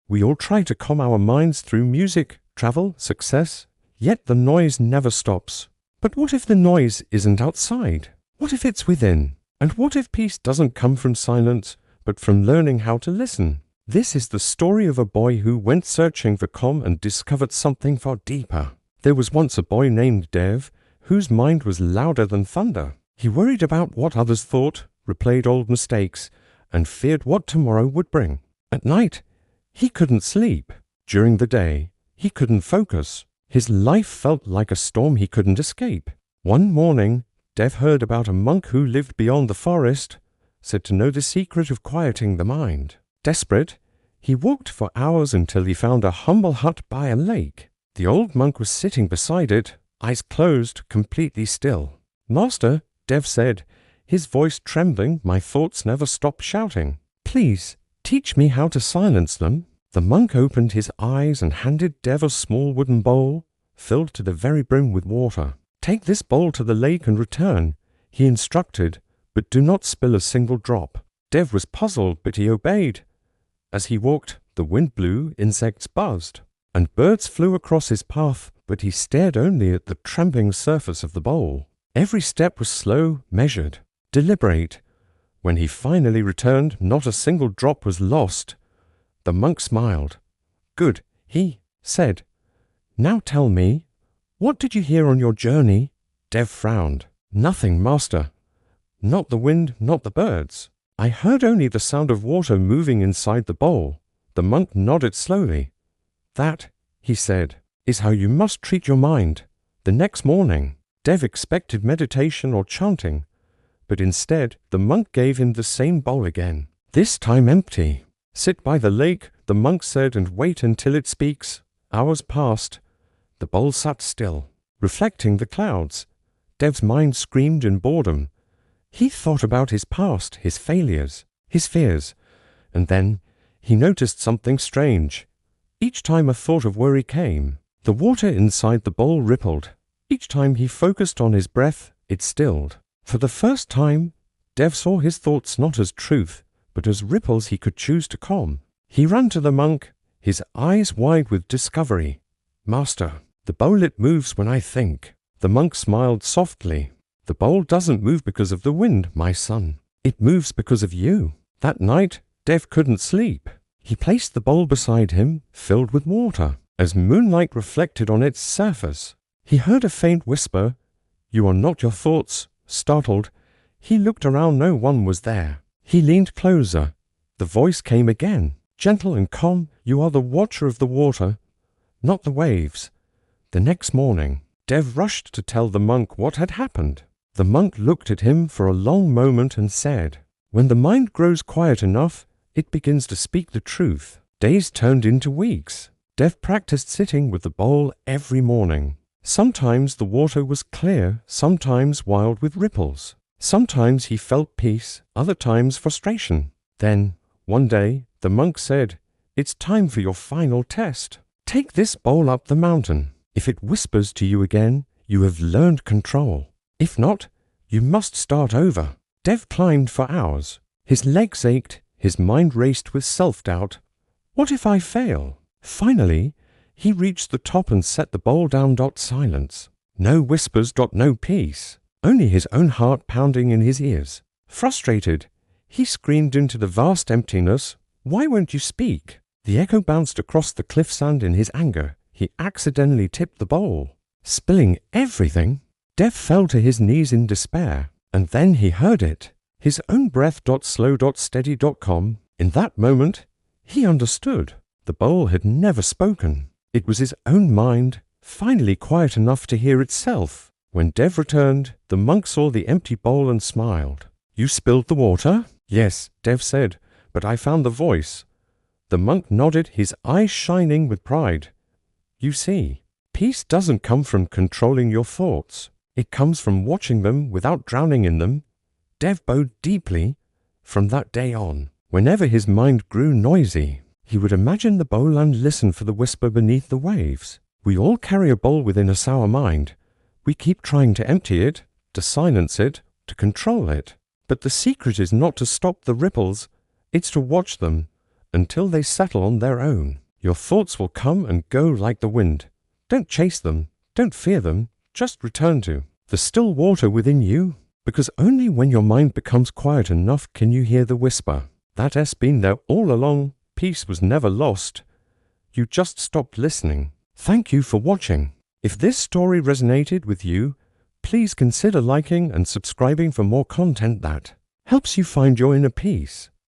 We all try to calm our minds through music, travel, success, yet the noise never stops. But what if the noise isn't outside? What if it's within? And what if peace doesn't come from silence, but from learning how to listen? This is the story of a boy who went searching for calm and discovered something far deeper. There was once a boy named Dev, whose mind was louder than thunder. He worried about what others thought, replayed old mistakes, and feared what tomorrow would bring. At night, he couldn't sleep. During the day, he couldn't focus. His life felt like a storm he couldn't escape. One morning, Dev heard about a monk who lived beyond the forest, said to know the secret of quieting the mind. Desperate, he walked for hours until he found a humble hut by a lake. The old monk was sitting beside it, eyes closed, completely still. "Master," Dev said, his voice trembling, "my thoughts never stop shouting. Please, teach me how to silence them." The monk opened his eyes and handed Dev a small wooden bowl, filled to the very brim with water. "Take this bowl to the lake and return," he instructed, "but do not spill a single drop." Dev was puzzled, but he obeyed. As he walked, the wind blew, insects buzzed, and birds flew across his path, but he stared only at the trembling surface of the bowl. Every step was slow, measured, deliberate. When he finally returned, not a single drop was lost. The monk smiled. "Good," he said. "Now tell me, what did you hear on your journey?" Dev frowned. "Nothing, master. Not the wind, not the birds. I heard only the sound of water moving inside the bowl." The monk nodded slowly. "That," he said, "is how you must treat your mind." The next morning, Dev expected meditation or chanting, but instead the monk gave him the same bowl again, this time empty. "Sit by the lake," the monk said, "and wait until it speaks." Hours passed. The bowl sat still, reflecting the clouds. Dev's mind screamed in boredom. He thought about his past, his failures, his fears, and then he noticed something strange. Each time a thought of worry came, the water inside the bowl rippled. Each time he focused on his breath, it stilled. For the first time, Dev saw his thoughts not as truth, but as ripples he could choose to calm. He ran to the monk, his eyes wide with discovery. "Master, the bowl it moves when I think." The monk smiled softly. "The bowl doesn't move because of the wind, my son. It moves because of you." That night, Dev couldn't sleep. He placed the bowl beside him, filled with water. As moonlight reflected on its surface, he heard a faint whisper, "You are not your thoughts." Startled, he looked around. No one was there. He leaned closer. The voice came again, gentle and calm. "You are the watcher of the water, not the waves." The next morning, Dev rushed to tell the monk what had happened. The monk looked at him for a long moment and said, "When the mind grows quiet enough, it begins to speak the truth." Days turned into weeks. Dev practiced sitting with the bowl every morning. Sometimes the water was clear, sometimes wild with ripples. Sometimes he felt peace, other times frustration. Then, one day, the monk said, "It's time for your final test. Take this bowl up the mountain. If it whispers to you again, you have learned control. If not, you must start over." Dev climbed for hours. His legs ached, his mind raced with self-doubt. What if I fail? Finally, he reached the top and set the bowl down. Silence. No whispers. No peace. Only his own heart pounding in his ears. Frustrated, he screamed into the vast emptiness, "Why won't you speak?" The echo bounced across the cliff sand in his anger. He accidentally tipped the bowl, spilling everything. Dev fell to his knees in despair, and then he heard it. His own breath. Slow. Steady. Calm. In that moment, he understood. The bowl had never spoken. It was his own mind, finally quiet enough to hear itself. When Dev returned, the monk saw the empty bowl and smiled. "You spilled the water?" "Yes," Dev said, "but I found the voice." The monk nodded, his eyes shining with pride. "You see, peace doesn't come from controlling your thoughts. It comes from watching them without drowning in them." Dev bowed deeply. From that day on, whenever his mind grew noisy, he would imagine the bowl and listen for the whisper beneath the waves. We all carry a bowl within us, our mind. We keep trying to empty it, to silence it, to control it. But the secret is not to stop the ripples, it's to watch them until they settle on their own. Your thoughts will come and go like the wind. Don't chase them, don't fear them, just return to the still water within you, because only when your mind becomes quiet enough can you hear the whisper. That has been there all along. Peace was never lost. You just stopped listening. Thank you for watching. If this story resonated with you, please consider liking and subscribing for more content that helps you find your inner peace.